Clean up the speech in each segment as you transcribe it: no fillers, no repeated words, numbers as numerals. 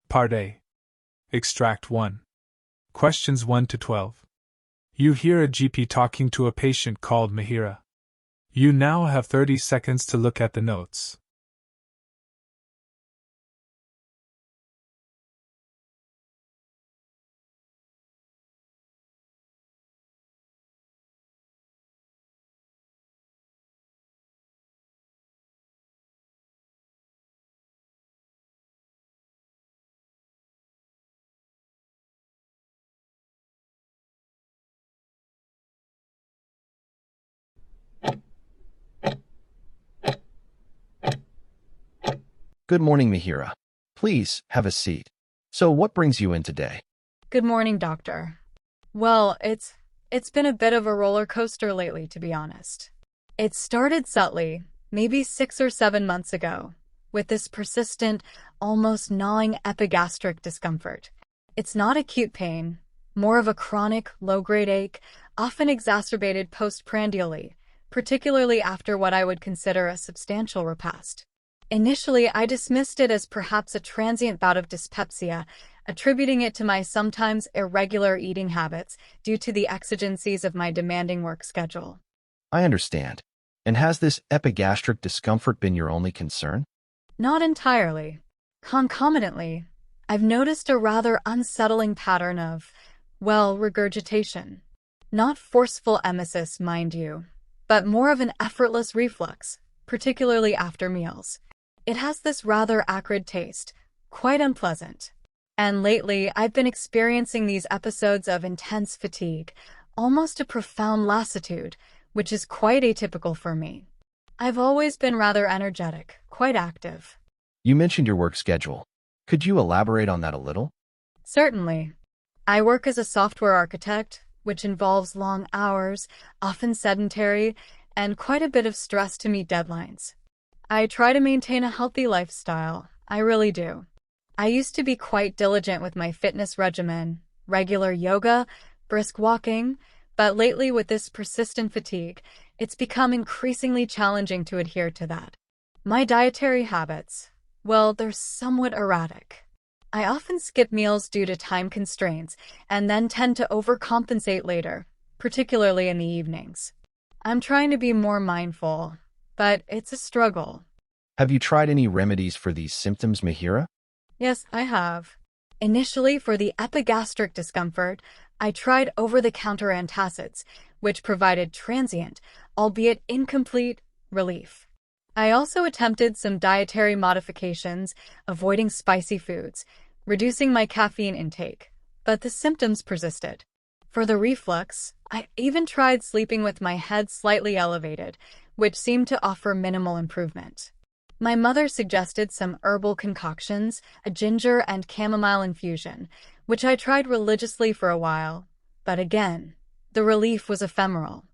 Part A. Extract 1. Questions 1 to 12. You hear a GP talking to a patient called Mihira. You now have 30 seconds to look at the notes. Good morning, Mihira. Please, have a seat. So what brings you in today? Good morning, doctor. Well, it's been a bit of a roller coaster lately, to be honest. It started subtly, maybe 6 or 7 months ago, with this persistent, almost gnawing epigastric discomfort. It's not acute pain, more of a chronic, low-grade ache, often exacerbated postprandially, particularly after what I would consider a substantial repast. Initially, I dismissed it as perhaps a transient bout of dyspepsia, attributing it to my sometimes irregular eating habits due to the exigencies of my demanding work schedule. I understand. And has this epigastric discomfort been your only concern? Not entirely. Concomitantly, I've noticed a rather unsettling pattern of, regurgitation. Not forceful emesis, mind you, but more of an effortless reflux, particularly after meals. It has this rather acrid taste, quite unpleasant. And lately, I've been experiencing these episodes of intense fatigue, almost a profound lassitude, which is quite atypical for me. I've always been rather energetic, quite active. You mentioned your work schedule. Could you elaborate on that a little? Certainly. I work as a software architect, which involves long hours, often sedentary, and quite a bit of stress to meet deadlines. I try to maintain a healthy lifestyle, I really do. I used to be quite diligent with my fitness regimen, regular yoga, brisk walking, but lately with this persistent fatigue, it's become increasingly challenging to adhere to that. My dietary habits, they're somewhat erratic. I often skip meals due to time constraints and then tend to overcompensate later, particularly in the evenings. I'm trying to be more mindful, but it's a struggle. Have you tried any remedies for these symptoms, Mihira? Yes, I have. Initially, for the epigastric discomfort, I tried over-the-counter antacids, which provided transient, albeit incomplete, relief. I also attempted some dietary modifications, avoiding spicy foods, reducing my caffeine intake, but the symptoms persisted. For the reflux, I even tried sleeping with my head slightly elevated, which seemed to offer minimal improvement. My mother suggested some herbal concoctions, a ginger and chamomile infusion, which I tried religiously for a while, but again, the relief was ephemeral.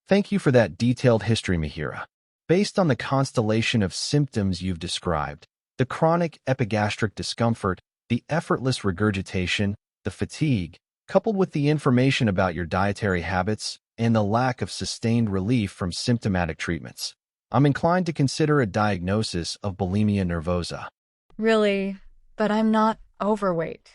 Thank you for that detailed history, Mihira. Based on the constellation of symptoms you've described, the chronic epigastric discomfort, the effortless regurgitation, the fatigue, coupled with the information about your dietary habits and the lack of sustained relief from symptomatic treatments, I'm inclined to consider a diagnosis of bulimia nervosa. Really? But I'm not overweight.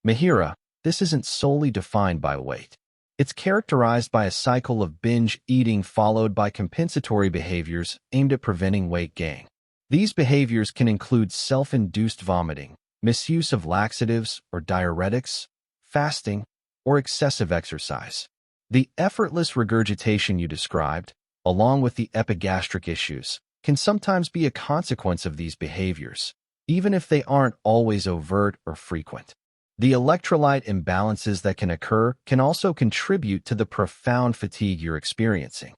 Mihira, this isn't solely defined by weight. It's characterized by a cycle of binge eating followed by compensatory behaviors aimed at preventing weight gain. These behaviors can include self-induced vomiting, misuse of laxatives or diuretics, fasting, or excessive exercise. The effortless regurgitation you described, along with the epigastric issues, can sometimes be a consequence of these behaviors, even if they aren't always overt or frequent. The electrolyte imbalances that can occur can also contribute to the profound fatigue you're experiencing.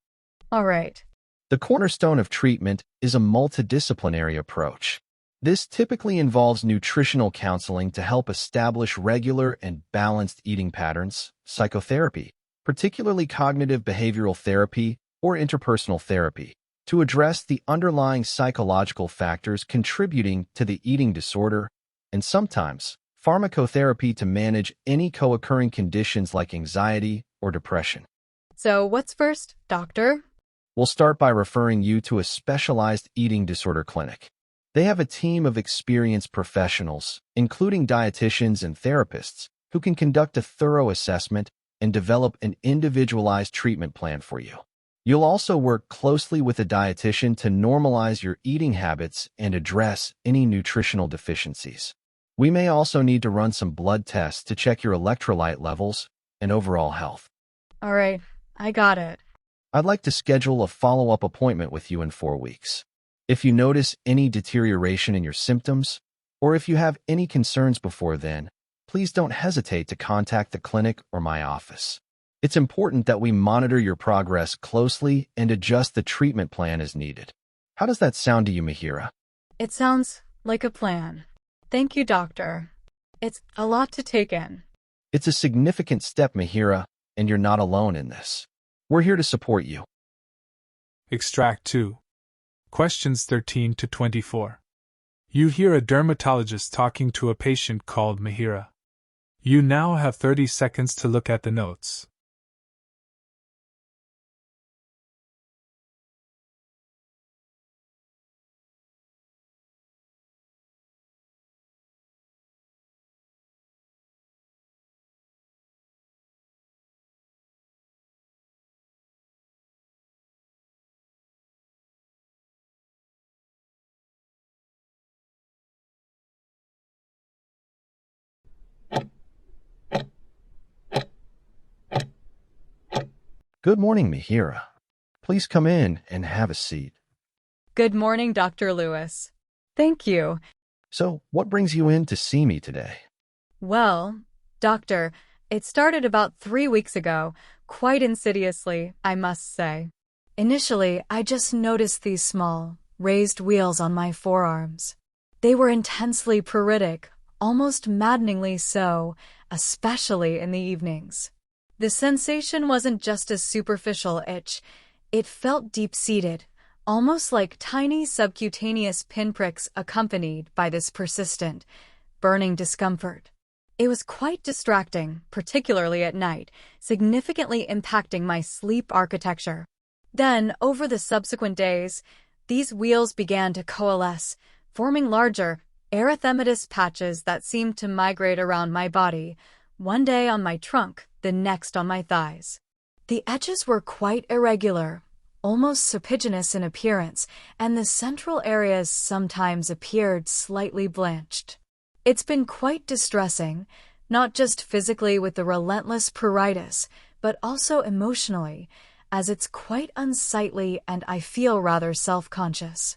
All right. The cornerstone of treatment is a multidisciplinary approach. This typically involves nutritional counseling to help establish regular and balanced eating patterns, psychotherapy, particularly cognitive behavioral therapy or interpersonal therapy, to address the underlying psychological factors contributing to the eating disorder, and sometimes pharmacotherapy to manage any co-occurring conditions like anxiety or depression. So what's first, doctor? We'll start by referring you to a specialized eating disorder clinic. They have a team of experienced professionals, including dietitians and therapists, who can conduct a thorough assessment and develop an individualized treatment plan for you. You'll also work closely with a dietitian to normalize your eating habits and address any nutritional deficiencies. We may also need to run some blood tests to check your electrolyte levels and overall health. All right, I got it. I'd like to schedule a follow-up appointment with you in 4 weeks. If you notice any deterioration in your symptoms, or if you have any concerns before then, please don't hesitate to contact the clinic or my office. It's important that we monitor your progress closely and adjust the treatment plan as needed. How does that sound to you, Mihira? It sounds like a plan. Thank you, doctor. It's a lot to take in. It's a significant step, Mihira, and you're not alone in this. We're here to support you. Extract 2. Questions 13 to 24. You hear a dermatologist talking to a patient called Mihira. You now have 30 seconds to look at the notes. Good morning, Mihira. Please come in and have a seat. Good morning, Dr. Lewis. Thank you. So, what brings you in to see me today? Well, doctor, it started about 3 weeks ago, quite insidiously, I must say. Initially, I just noticed these small, raised wheals on my forearms. They were intensely pruritic, almost maddeningly so, especially in the evenings. The sensation wasn't just a superficial itch. It felt deep-seated, almost like tiny subcutaneous pinpricks accompanied by this persistent, burning discomfort. It was quite distracting, particularly at night, significantly impacting my sleep architecture. Then, over the subsequent days, these wheals began to coalesce, forming larger, erythematous patches that seemed to migrate around my body, one day on my trunk, the next on my thighs. The edges were quite irregular, almost serpiginous in appearance, and the central areas sometimes appeared slightly blanched. It's been quite distressing, not just physically with the relentless pruritus, but also emotionally, as it's quite unsightly and I feel rather self-conscious.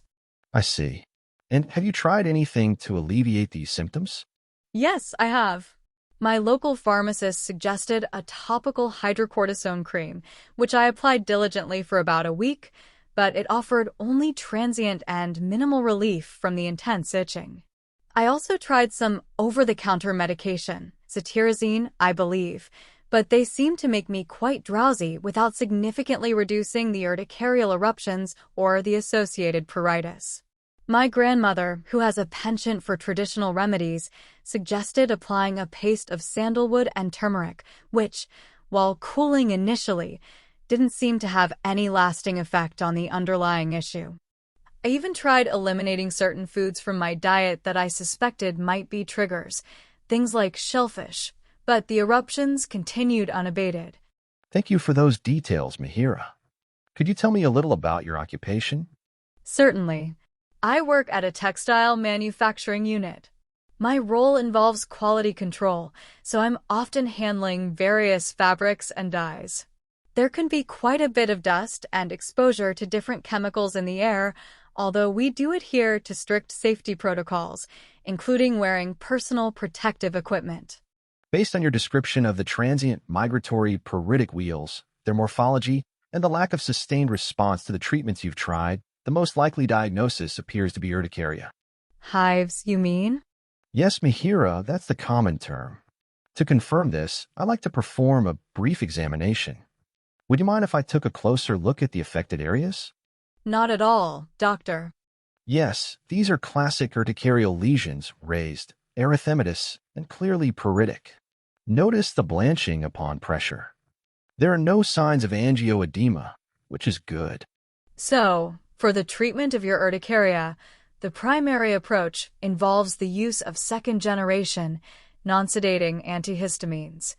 I see. And have you tried anything to alleviate these symptoms? Yes, I have. My local pharmacist suggested a topical hydrocortisone cream, which I applied diligently for about a week, but it offered only transient and minimal relief from the intense itching. I also tried some over-the-counter medication, cetirizine, I believe, but they seemed to make me quite drowsy without significantly reducing the urticarial eruptions or the associated pruritus. My grandmother, who has a penchant for traditional remedies, suggested applying a paste of sandalwood and turmeric, which, while cooling initially, didn't seem to have any lasting effect on the underlying issue. I even tried eliminating certain foods from my diet that I suspected might be triggers, things like shellfish, but the eruptions continued unabated. Thank you for those details, Mihira. Could you tell me a little about your occupation? Certainly. I work at a textile manufacturing unit. My role involves quality control, so I'm often handling various fabrics and dyes. There can be quite a bit of dust and exposure to different chemicals in the air, although we do adhere to strict safety protocols, including wearing personal protective equipment. Based on your description of the transient migratory pruritic wheals, their morphology, and the lack of sustained response to the treatments you've tried, the most likely diagnosis appears to be urticaria. Hives, you mean? Yes, Mihira, that's the common term. To confirm this, I'd like to perform a brief examination. Would you mind if I took a closer look at the affected areas? Not at all, doctor. Yes, these are classic urticarial lesions, raised, erythematous, and clearly pruritic. Notice the blanching upon pressure. There are no signs of angioedema, which is good. So, for the treatment of your urticaria, The primary approach involves the use of second-generation, non-sedating antihistamines.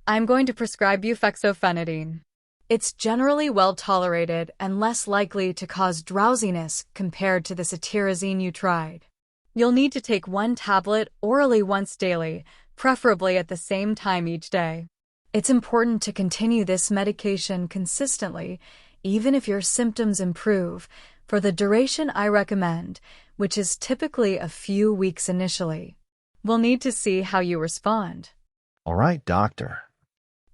I'm going to prescribe you fexofenadine. It's generally well-tolerated and less likely to cause drowsiness compared to the cetirizine you tried. You'll need to take 1 tablet orally once daily, preferably at the same time each day. It's important to continue this medication consistently, even if your symptoms improve, for the duration I recommend, which is typically a few weeks initially. We'll need to see how you respond. All right, doctor.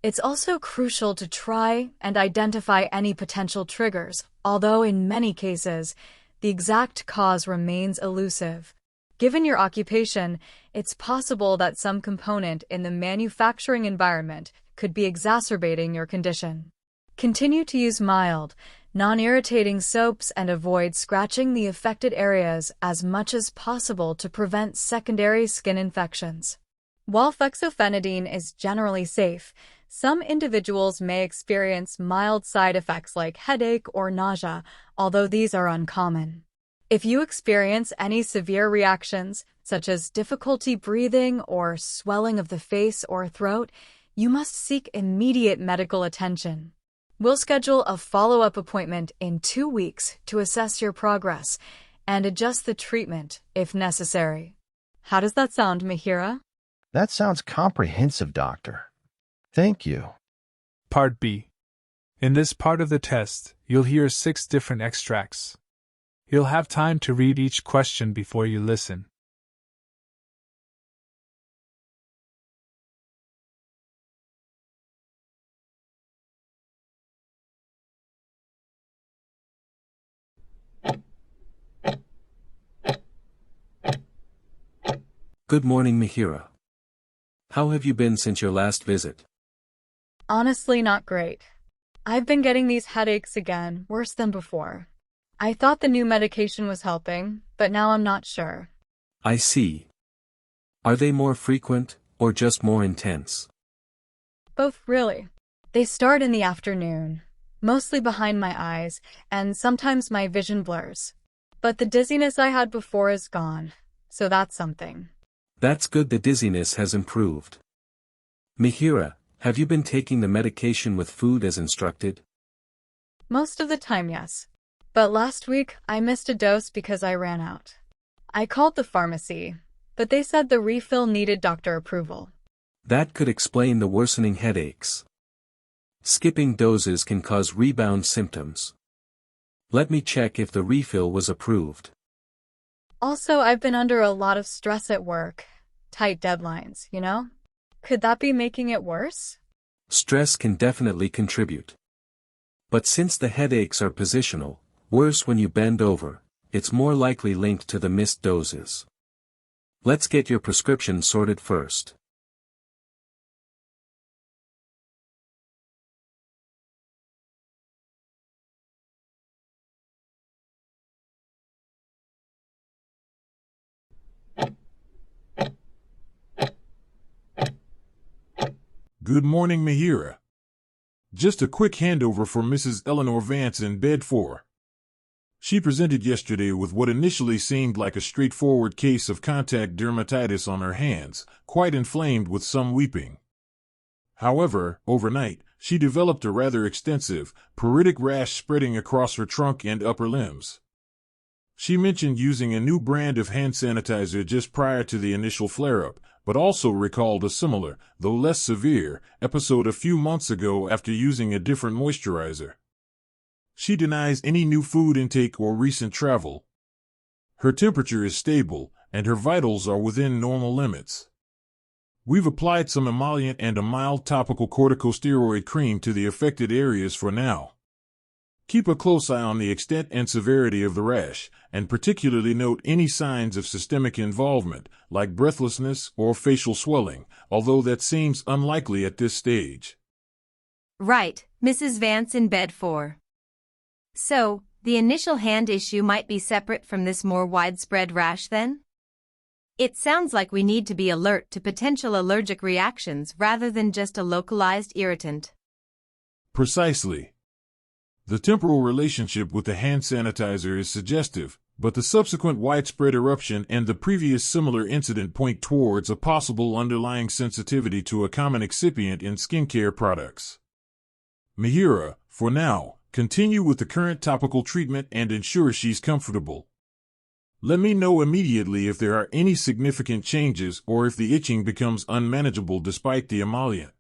It's also crucial to try and identify any potential triggers, although in many cases, the exact cause remains elusive. Given your occupation, it's possible that some component in the manufacturing environment could be exacerbating your condition. Continue to use mild, non-irritating soaps and avoid scratching the affected areas as much as possible to prevent secondary skin infections. While fexofenadine is generally safe, some individuals may experience mild side effects like headache or nausea, although these are uncommon. If you experience any severe reactions, such as difficulty breathing or swelling of the face or throat, you must seek immediate medical attention. We'll schedule a follow-up appointment in 2 weeks to assess your progress and adjust the treatment if necessary. How does that sound, Mihira? That sounds comprehensive, doctor. Thank you. Part B. In this part of the test, you'll hear 6 different extracts. You'll have time to read each question before you listen. Good morning, Mihira. How have you been since your last visit? Honestly, not great. I've been getting these headaches again, worse than before. I thought the new medication was helping, but now I'm not sure. I see. Are they more frequent, or just more intense? Both, really. They start in the afternoon, mostly behind my eyes, and sometimes my vision blurs. But the dizziness I had before is gone, so that's something. That's good the dizziness has improved. Mihira, have you been taking the medication with food as instructed? Most of the time, yes. But last week, I missed a dose because I ran out. I called the pharmacy, but they said the refill needed doctor approval. That could explain the worsening headaches. Skipping doses can cause rebound symptoms. Let me check if the refill was approved. Also, I've been under a lot of stress at work. Tight deadlines, you know? Could that be making it worse? Stress can definitely contribute. But since the headaches are positional, worse when you bend over, it's more likely linked to the missed doses. Let's get your prescription sorted first. Good morning, Mihira. Just a quick handover for Mrs. Eleanor Vance in bed 4. She presented yesterday with what initially seemed like a straightforward case of contact dermatitis on her hands, quite inflamed with some weeping. However, overnight, she developed a rather extensive, pruritic rash spreading across her trunk and upper limbs. She mentioned using a new brand of hand sanitizer just prior to the initial flare-up, but also recalled a similar, though less severe, episode a few months ago after using a different moisturizer. She denies any new food intake or recent travel. Her temperature is stable, and her vitals are within normal limits. We've applied some emollient and a mild topical corticosteroid cream to the affected areas for now. Keep a close eye on the extent and severity of the rash, and particularly note any signs of systemic involvement, like breathlessness or facial swelling, although that seems unlikely at this stage. Right, Mrs. Vance in bed 4. So, the initial hand issue might be separate from this more widespread rash then? It sounds like we need to be alert to potential allergic reactions rather than just a localized irritant. Precisely. The temporal relationship with the hand sanitizer is suggestive, but the subsequent widespread eruption and the previous similar incident point towards a possible underlying sensitivity to a common excipient in skincare products. Mihira, for now, continue with the current topical treatment and ensure she's comfortable. Let me know immediately if there are any significant changes or if the itching becomes unmanageable despite the emollient.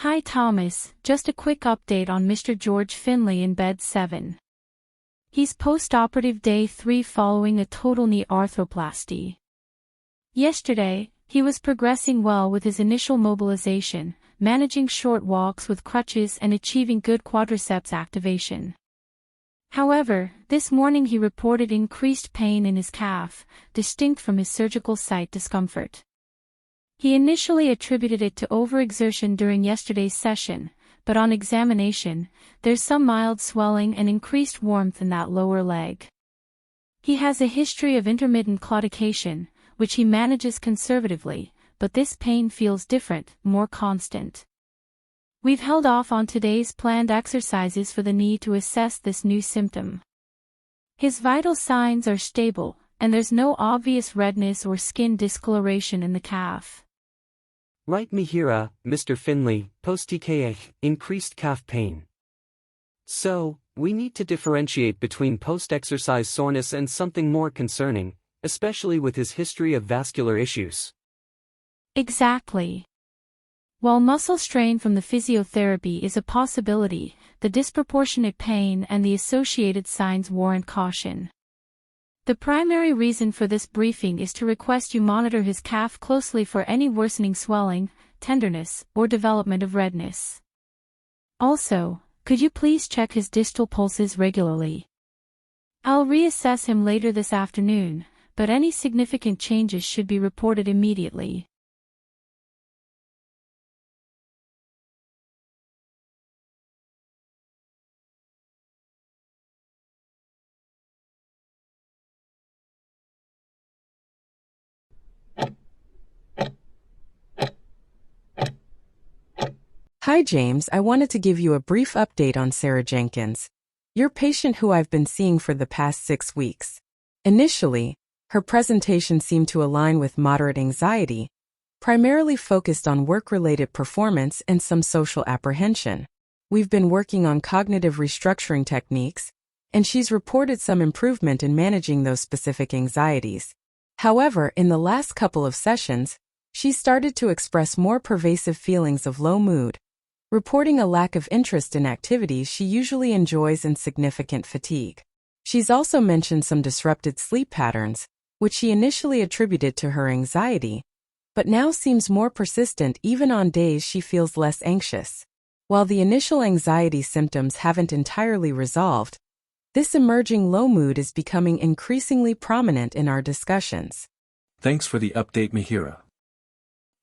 Hi Thomas, just a quick update on Mr. George Finley in bed 7. He's post-operative day 3 following a total knee arthroplasty. Yesterday, he was progressing well with his initial mobilization, managing short walks with crutches and achieving good quadriceps activation. However, this morning he reported increased pain in his calf, distinct from his surgical site discomfort. He initially attributed it to overexertion during yesterday's session, but on examination, there's some mild swelling and increased warmth in that lower leg. He has a history of intermittent claudication, which he manages conservatively, but this pain feels different, more constant. We've held off on today's planned exercises for the knee to assess this new symptom. His vital signs are stable, and there's no obvious redness or skin discoloration in the calf. Right Mihira, Mr. Finley, post-TKA, increased calf pain. So, we need to differentiate between post-exercise soreness and something more concerning, especially with his history of vascular issues. Exactly. While muscle strain from the physiotherapy is a possibility, the disproportionate pain and the associated signs warrant caution. The primary reason for this briefing is to request you monitor his calf closely for any worsening swelling, tenderness, or development of redness. Also, could you please check his distal pulses regularly? I'll reassess him later this afternoon, but any significant changes should be reported immediately. Hi James, I wanted to give you a brief update on Sarah Jenkins, your patient who I've been seeing for the past 6 weeks. Initially, her presentation seemed to align with moderate anxiety, primarily focused on work-related performance and some social apprehension. We've been working on cognitive restructuring techniques, and she's reported some improvement in managing those specific anxieties. However, in the last couple of sessions, she started to express more pervasive feelings of low mood, reporting a lack of interest in activities she usually enjoys and significant fatigue. She's also mentioned some disrupted sleep patterns, which she initially attributed to her anxiety, but now seems more persistent even on days she feels less anxious. While the initial anxiety symptoms haven't entirely resolved, this emerging low mood is becoming increasingly prominent in our discussions. Thanks for the update, Mihira.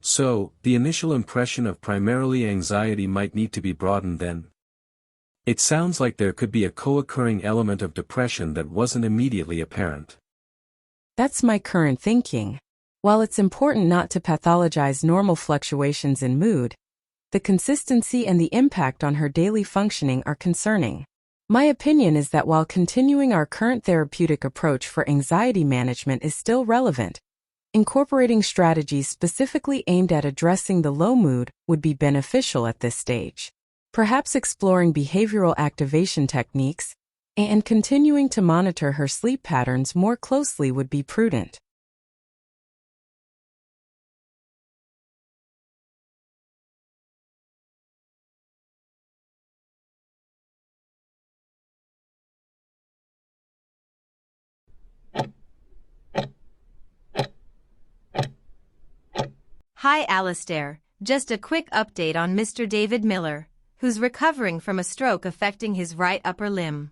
So, the initial impression of primarily anxiety might need to be broadened then. It sounds like there could be a co-occurring element of depression that wasn't immediately apparent. That's my current thinking. While it's important not to pathologize normal fluctuations in mood, the consistency and the impact on her daily functioning are concerning. My opinion is that while continuing our current therapeutic approach for anxiety management is still relevant, incorporating strategies specifically aimed at addressing the low mood would be beneficial at this stage. Perhaps exploring behavioral activation techniques and continuing to monitor her sleep patterns more closely would be prudent. Hi Alistair, just a quick update on Mr. David Miller, who's recovering from a stroke affecting his right upper limb.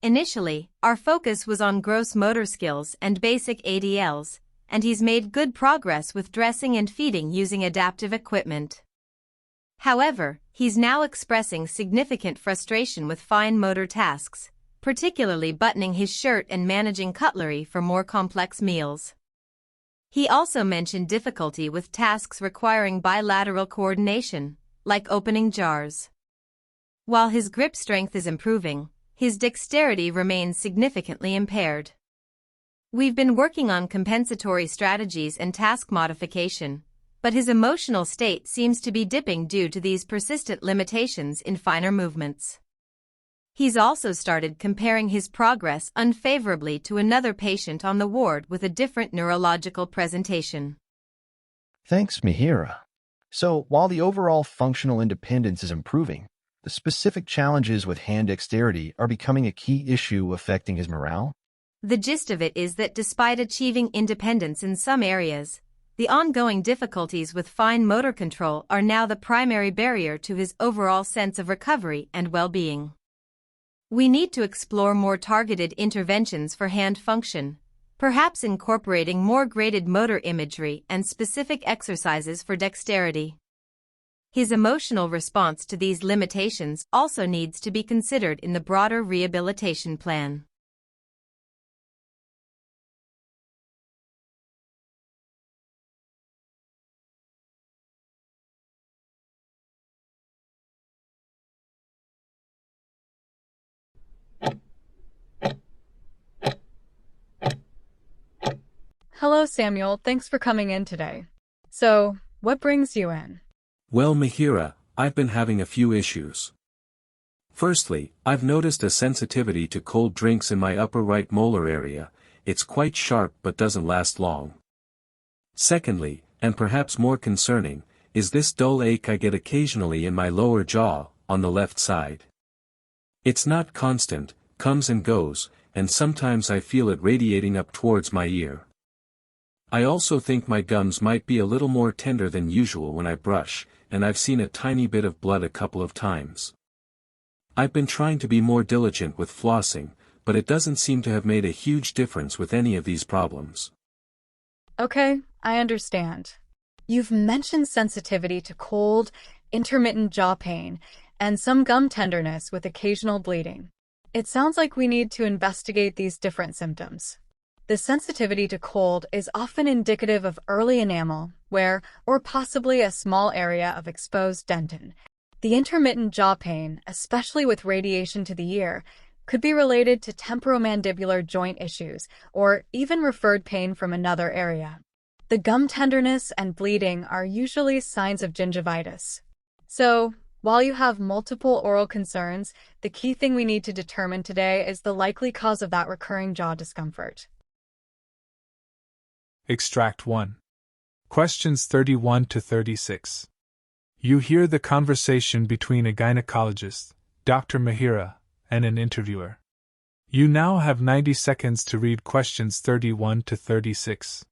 Initially, our focus was on gross motor skills and basic ADLs, and he's made good progress with dressing and feeding using adaptive equipment. However, he's now expressing significant frustration with fine motor tasks, particularly buttoning his shirt and managing cutlery for more complex meals. He also mentioned difficulty with tasks requiring bilateral coordination, like opening jars. While his grip strength is improving, his dexterity remains significantly impaired. We've been working on compensatory strategies and task modification, but his emotional state seems to be dipping due to these persistent limitations in finer movements. He's also started comparing his progress unfavorably to another patient on the ward with a different neurological presentation. Thanks, Mihira. So, while the overall functional independence is improving, the specific challenges with hand dexterity are becoming a key issue affecting his morale? The gist of it is that despite achieving independence in some areas, the ongoing difficulties with fine motor control are now the primary barrier to his overall sense of recovery and well-being. We need to explore more targeted interventions for hand function, perhaps incorporating more graded motor imagery and specific exercises for dexterity. His emotional response to these limitations also needs to be considered in the broader rehabilitation plan. Hello, Samuel. Thanks for coming in today. So, what brings you in? Well, Mihira, I've been having a few issues. Firstly, I've noticed a sensitivity to cold drinks in my upper right molar area. It's quite sharp but doesn't last long. Secondly, and perhaps more concerning, is this dull ache I get occasionally in my lower jaw, on the left side. It's not constant, comes and goes, and sometimes I feel it radiating up towards my ear. I also think my gums might be a little more tender than usual when I brush, and I've seen a tiny bit of blood a couple of times. I've been trying to be more diligent with flossing, but it doesn't seem to have made a huge difference with any of these problems. Okay, I understand. You've mentioned sensitivity to cold, intermittent jaw pain, and some gum tenderness with occasional bleeding. It sounds like we need to investigate these different symptoms. The sensitivity to cold is often indicative of early enamel wear or possibly a small area of exposed dentin. The intermittent jaw pain, especially with radiation to the ear, could be related to temporomandibular joint issues or even referred pain from another area. The gum tenderness and bleeding are usually signs of gingivitis. So, while you have multiple oral concerns, the key thing we need to determine today is the likely cause of that recurring jaw discomfort. Extract 1. Questions 31 to 36. You hear the conversation between a gynecologist, Dr. Mihira, and an interviewer. You now have 90 seconds to read questions 31 to 36.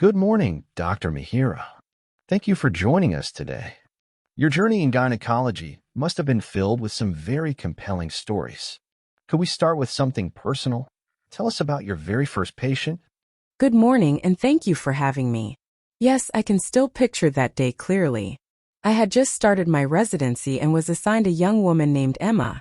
Good morning, Dr. Mihira. Thank you for joining us today. Your journey in gynecology must have been filled with some very compelling stories. Could we start with something personal? Tell us about your very first patient. Good morning and thank you for having me. Yes, I can still picture that day clearly. I had just started my residency and was assigned a young woman named Emma.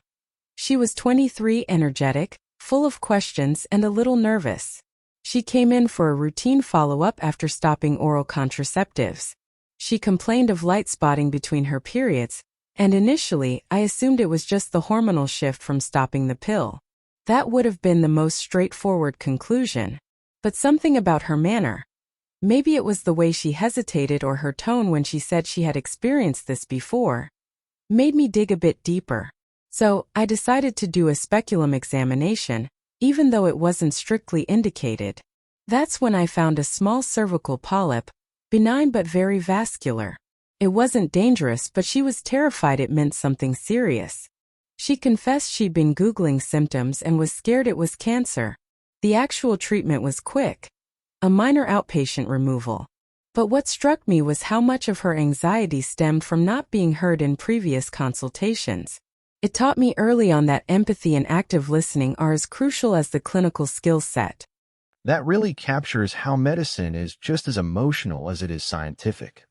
She was 23, energetic, full of questions, and a little nervous. She came in for a routine follow-up after stopping oral contraceptives. She complained of light spotting between her periods, and initially, I assumed it was just the hormonal shift from stopping the pill. That would have been the most straightforward conclusion. But something about her manner. Maybe it was the way she hesitated or her tone when she said she had experienced this before, made me dig a bit deeper. So, I decided to do a speculum examination, even though it wasn't strictly indicated. That's when I found a small cervical polyp, benign but very vascular. It wasn't dangerous, but she was terrified it meant something serious. She confessed she'd been Googling symptoms and was scared it was cancer. The actual treatment was quick. A minor outpatient removal. But what struck me was how much of her anxiety stemmed from not being heard in previous consultations. It taught me early on that empathy and active listening are as crucial as the clinical skill set. That really captures how medicine is just as emotional as it is scientific.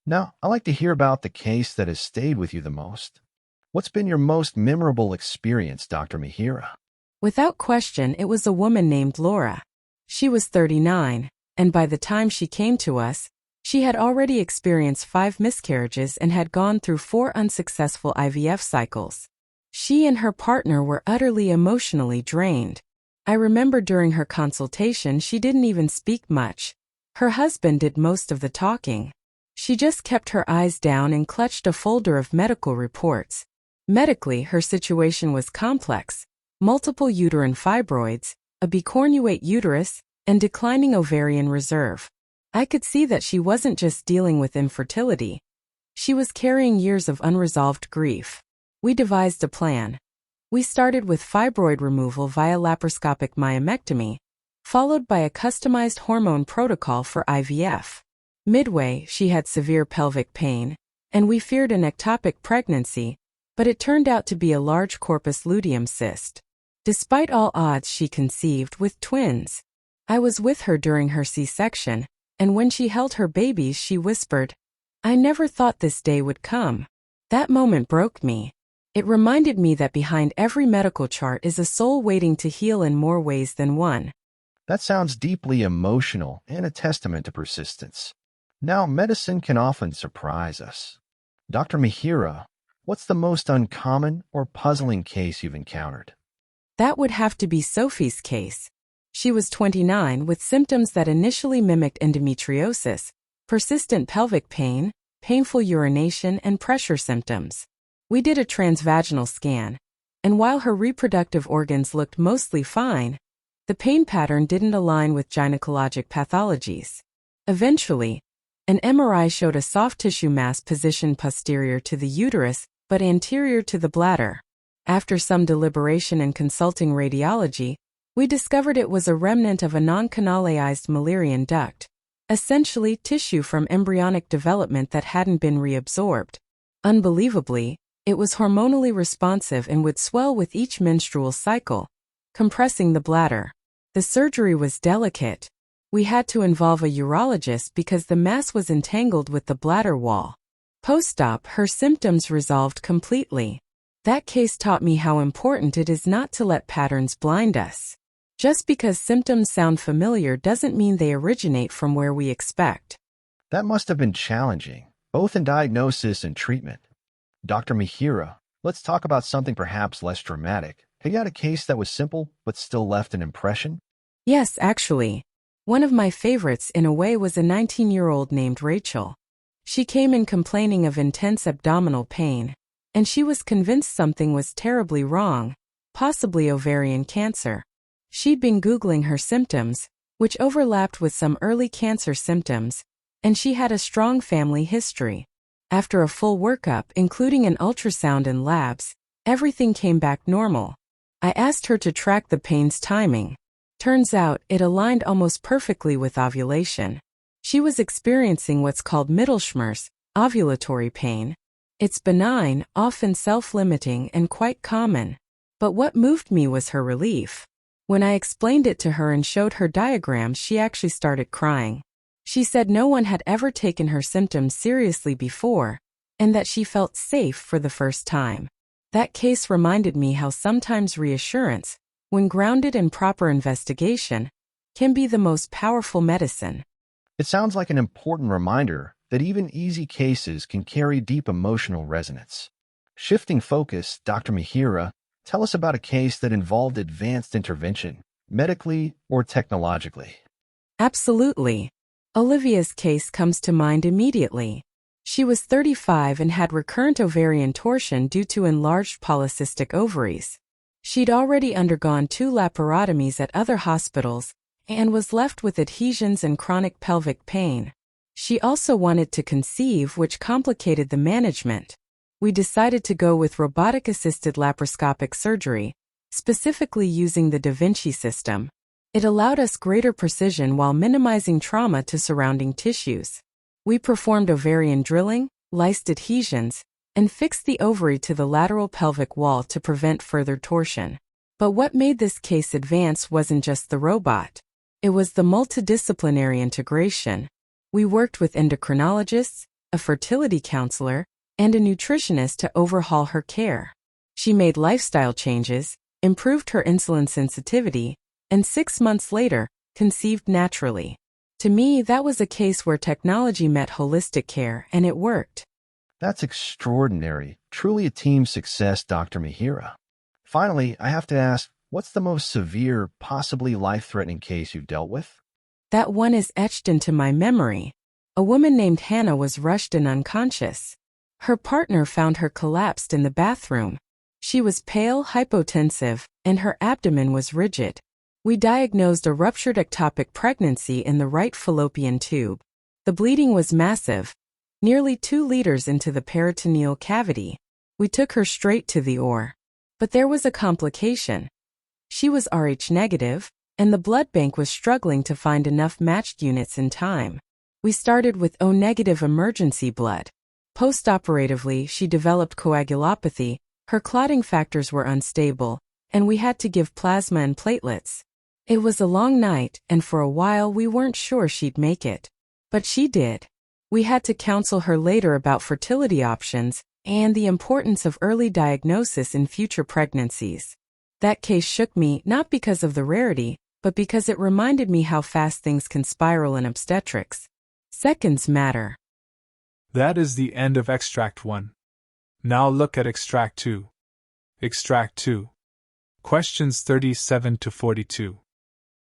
Now, I'd like to hear about the case that has stayed with you the most. What's been your most memorable experience, Dr. Mihira? Without question, it was a woman named Laura. She was 39, and by the time she came to us, she had already experienced 5 miscarriages and had gone through 4 unsuccessful IVF cycles. She and her partner were utterly emotionally drained. I remember during her consultation she didn't even speak much. Her husband did most of the talking. She just kept her eyes down and clutched a folder of medical reports. Medically, her situation was complex. Multiple uterine fibroids, a bicornuate uterus, and declining ovarian reserve. I could see that she wasn't just dealing with infertility. She was carrying years of unresolved grief. We devised a plan. We started with fibroid removal via laparoscopic myomectomy, followed by a customized hormone protocol for IVF. Midway, she had severe pelvic pain, and we feared an ectopic pregnancy, but it turned out to be a large corpus luteum cyst. Despite all odds, she conceived with twins. I was with her during her C-section, and when she held her babies she whispered, "I never thought this day would come." That moment broke me. It reminded me that behind every medical chart is a soul waiting to heal in more ways than one. That sounds deeply emotional and a testament to persistence. Now, medicine can often surprise us. Dr. Mihira, what's the most uncommon or puzzling case you've encountered? That would have to be Sophie's case. She was 29 with symptoms that initially mimicked endometriosis, persistent pelvic pain, painful urination, and pressure symptoms. We did a transvaginal scan, and while her reproductive organs looked mostly fine, the pain pattern didn't align with gynecologic pathologies. Eventually, an MRI showed a soft tissue mass positioned posterior to the uterus but anterior to the bladder. After some deliberation and consulting radiology, we discovered it was a remnant of a non-canalized Müllerian duct, essentially tissue from embryonic development that hadn't been reabsorbed. Unbelievably, it was hormonally responsive and would swell with each menstrual cycle, compressing the bladder. The surgery was delicate. We had to involve a urologist because the mass was entangled with the bladder wall. Post-op, her symptoms resolved completely. That case taught me how important it is not to let patterns blind us. Just because symptoms sound familiar doesn't mean they originate from where we expect. That must have been challenging, both in diagnosis and treatment. Dr. Mihira, let's talk about something perhaps less dramatic. Have you had a case that was simple but still left an impression? Yes, actually. One of my favorites in a way was a 19-year-old named Rachel. She came in complaining of intense abdominal pain, and she was convinced something was terribly wrong, possibly ovarian cancer. She'd been Googling her symptoms, which overlapped with some early cancer symptoms, and she had a strong family history. After a full workup, including an ultrasound and labs, everything came back normal. I asked her to track the pain's timing. Turns out, it aligned almost perfectly with ovulation. She was experiencing what's called Mittelschmerz, ovulatory pain. It's benign, often self-limiting, and quite common. But what moved me was her relief. When I explained it to her and showed her diagrams, she actually started crying. She said no one had ever taken her symptoms seriously before, and that she felt safe for the first time. That case reminded me how sometimes reassurance, when grounded in proper investigation, can be the most powerful medicine. It sounds like an important reminder that even easy cases can carry deep emotional resonance. Shifting focus, Dr. Mihira, tell us about a case that involved advanced intervention, medically or technologically. Absolutely. Olivia's case comes to mind immediately. She was 35 and had recurrent ovarian torsion due to enlarged polycystic ovaries. She'd already undergone 2 laparotomies at other hospitals and was left with adhesions and chronic pelvic pain. She also wanted to conceive, which complicated the management. We decided to go with robotic-assisted laparoscopic surgery, specifically using the Da Vinci system. It allowed us greater precision while minimizing trauma to surrounding tissues. We performed ovarian drilling, lysed adhesions, and fixed the ovary to the lateral pelvic wall to prevent further torsion. But what made this case advance wasn't just the robot. It was the multidisciplinary integration. We worked with endocrinologists, a fertility counselor, and a nutritionist to overhaul her care. She made lifestyle changes, improved her insulin sensitivity, and 6 months later, conceived naturally. To me, that was a case where technology met holistic care, and it worked. That's extraordinary. Truly a team success, Dr. Mihira. Finally, I have to ask, what's the most severe, possibly life-threatening case you've dealt with? That one is etched into my memory. A woman named Hannah was rushed and unconscious. Her partner found her collapsed in the bathroom. She was pale, hypotensive, and her abdomen was rigid. We diagnosed a ruptured ectopic pregnancy in the right fallopian tube. The bleeding was massive, nearly 2 liters into the peritoneal cavity. We took her straight to the OR. But there was a complication. She was Rh negative, and the blood bank was struggling to find enough matched units in time. We started with O negative emergency blood. Postoperatively, she developed coagulopathy, her clotting factors were unstable, and we had to give plasma and platelets. It was a long night, and for a while we weren't sure she'd make it. But she did. We had to counsel her later about fertility options and the importance of early diagnosis in future pregnancies. That case shook me not because of the rarity, but because it reminded me how fast things can spiral in obstetrics. Seconds matter. That is the end of Extract 1. Now look at Extract 2. Extract 2. Questions 37 to 42.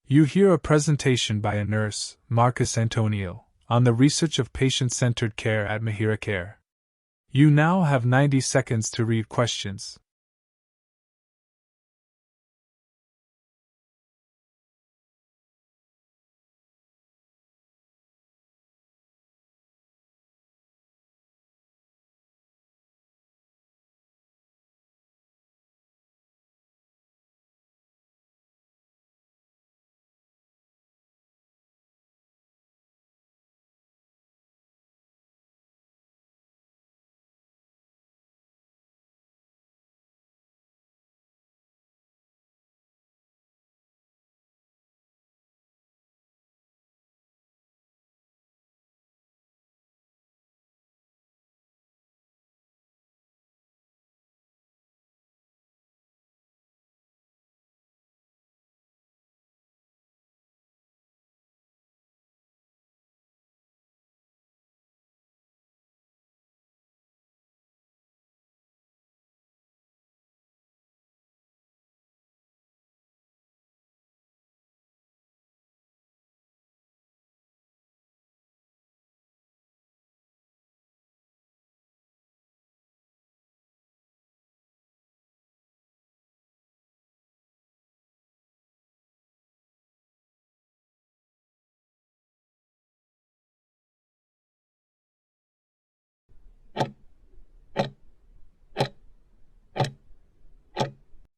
You hear a presentation by a nurse, Marcus Antonio, on the research of patient-centered care at Mihira Care. You now have 90 seconds to read questions.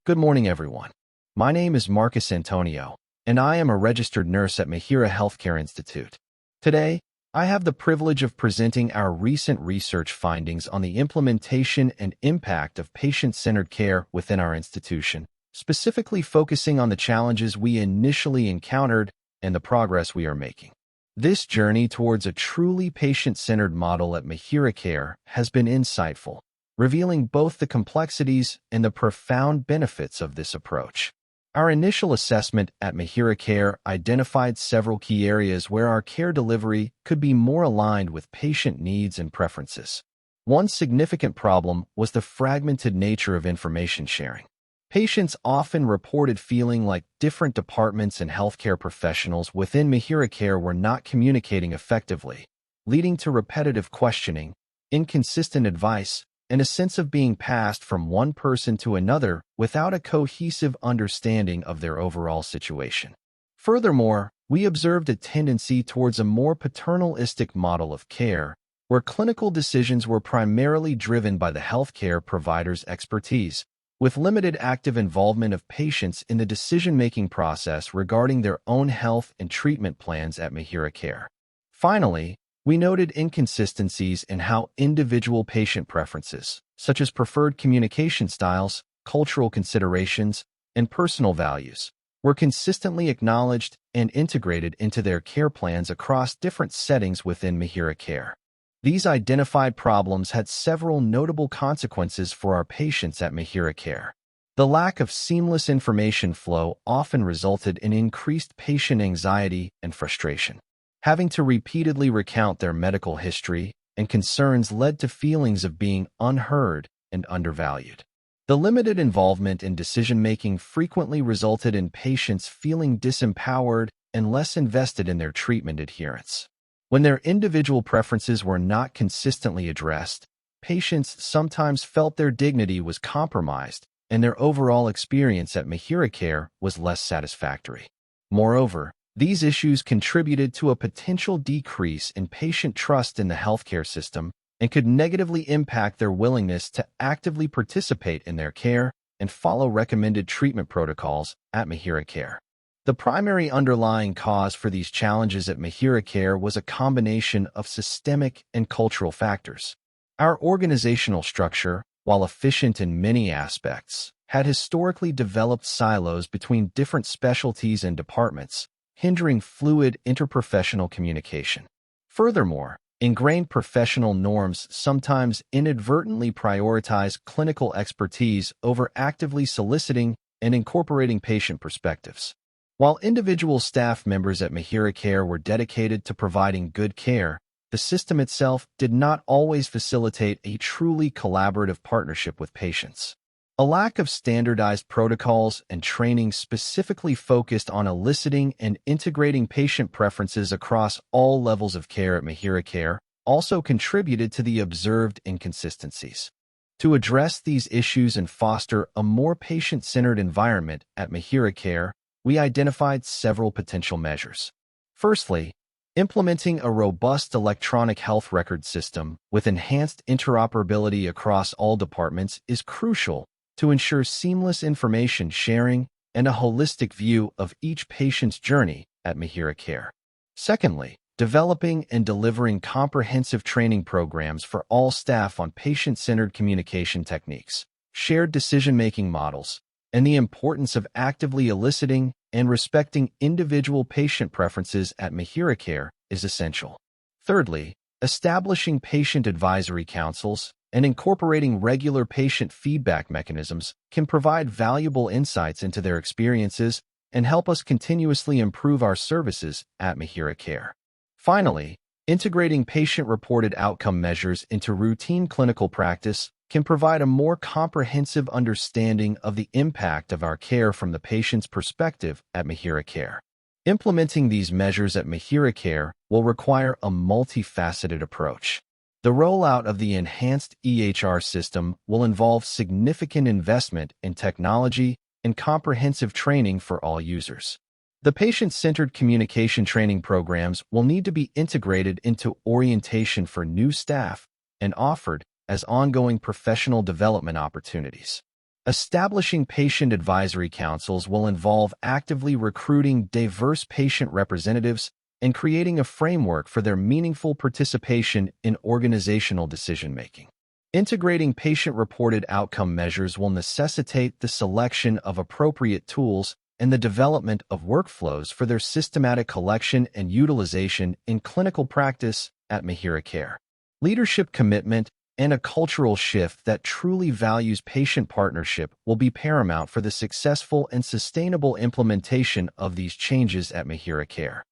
Good morning, everyone. My name is Marcus Antonio, and I am a registered nurse at Mihira Healthcare Institute. Today, I have the privilege of presenting our recent research findings on the implementation and impact of patient-centered care within our institution, specifically focusing on the challenges we initially encountered and the progress we are making. This journey towards a truly patient-centered model at Mihira Care has been insightful, revealing both the complexities and the profound benefits of this approach. Our initial assessment at Mihira Care identified several key areas where our care delivery could be more aligned with patient needs and preferences. One significant problem was the fragmented nature of information sharing. Patients often reported feeling like different departments and healthcare professionals within Mihira Care were not communicating effectively, leading to repetitive questioning, inconsistent advice, and a sense of being passed from one person to another without a cohesive understanding of their overall situation. Furthermore, we observed a tendency towards a more paternalistic model of care, where clinical decisions were primarily driven by the healthcare provider's expertise, with limited active involvement of patients in the decision-making process regarding their own health and treatment plans at Mihira Care. Finally, we noted inconsistencies in how individual patient preferences, such as preferred communication styles, cultural considerations, and personal values, were consistently acknowledged and integrated into their care plans across different settings within Mihira Care. These identified problems had several notable consequences for our patients at Mihira Care. The lack of seamless information flow often resulted in increased patient anxiety and frustration. Having to repeatedly recount their medical history and concerns led to feelings of being unheard and undervalued. The limited involvement in decision-making frequently resulted in patients feeling disempowered and less invested in their treatment adherence. When their individual preferences were not consistently addressed, patients sometimes felt their dignity was compromised and their overall experience at Mihira Care was less satisfactory. Moreover, these issues contributed to a potential decrease in patient trust in the healthcare system and could negatively impact their willingness to actively participate in their care and follow recommended treatment protocols at Mihira Care. The primary underlying cause for these challenges at Mihira Care was a combination of systemic and cultural factors. Our organizational structure, while efficient in many aspects, had historically developed silos between different specialties and departments, hindering fluid interprofessional communication. Furthermore, ingrained professional norms sometimes inadvertently prioritize clinical expertise over actively soliciting and incorporating patient perspectives. While individual staff members at Mihira Care were dedicated to providing good care, the system itself did not always facilitate a truly collaborative partnership with patients. A lack of standardized protocols and training specifically focused on eliciting and integrating patient preferences across all levels of care at Mihira Care also contributed to the observed inconsistencies. To address these issues and foster a more patient-centered environment at Mihira Care, we identified several potential measures. Firstly, implementing a robust electronic health record system with enhanced interoperability across all departments is crucial to ensure seamless information sharing and a holistic view of each patient's journey at Mihira Care. Secondly, developing and delivering comprehensive training programs for all staff on patient-centered communication techniques, shared decision-making models, and the importance of actively eliciting and respecting individual patient preferences at Mihira Care is essential. Thirdly, establishing patient advisory councils and incorporating regular patient feedback mechanisms can provide valuable insights into their experiences and help us continuously improve our services at Mihira Care. Finally, integrating patient-reported outcome measures into routine clinical practice can provide a more comprehensive understanding of the impact of our care from the patient's perspective at Mihira Care. Implementing these measures at Mihira Care will require a multifaceted approach. The rollout of the enhanced EHR system will involve significant investment in technology and comprehensive training for all users. The patient-centered communication training programs will need to be integrated into orientation for new staff and offered as ongoing professional development opportunities. Establishing patient advisory councils will involve actively recruiting diverse patient representatives and creating a framework for their meaningful participation in organizational decision-making. Integrating patient-reported outcome measures will necessitate the selection of appropriate tools and the development of workflows for their systematic collection and utilization in clinical practice at Mihira Care. Leadership commitment and a cultural shift that truly values patient partnership will be paramount for the successful and sustainable implementation of these changes at Mihira Care.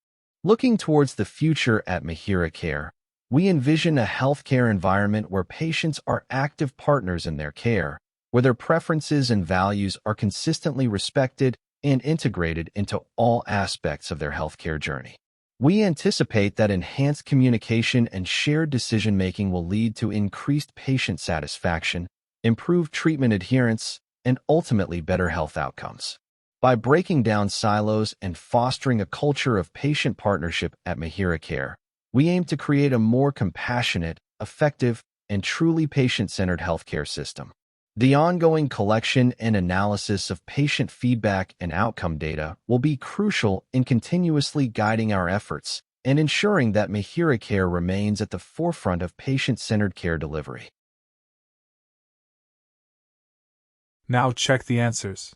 Looking towards the future at Mihira Care, we envision a healthcare environment where patients are active partners in their care, where their preferences and values are consistently respected and integrated into all aspects of their healthcare journey. We anticipate that enhanced communication and shared decision-making will lead to increased patient satisfaction, improved treatment adherence, and ultimately better health outcomes. By breaking down silos and fostering a culture of patient partnership at Mihira Care, we aim to create a more compassionate, effective, and truly patient-centered healthcare system. The ongoing collection and analysis of patient feedback and outcome data will be crucial in continuously guiding our efforts and ensuring that Mihira Care remains at the forefront of patient-centered care delivery. Now check the answers.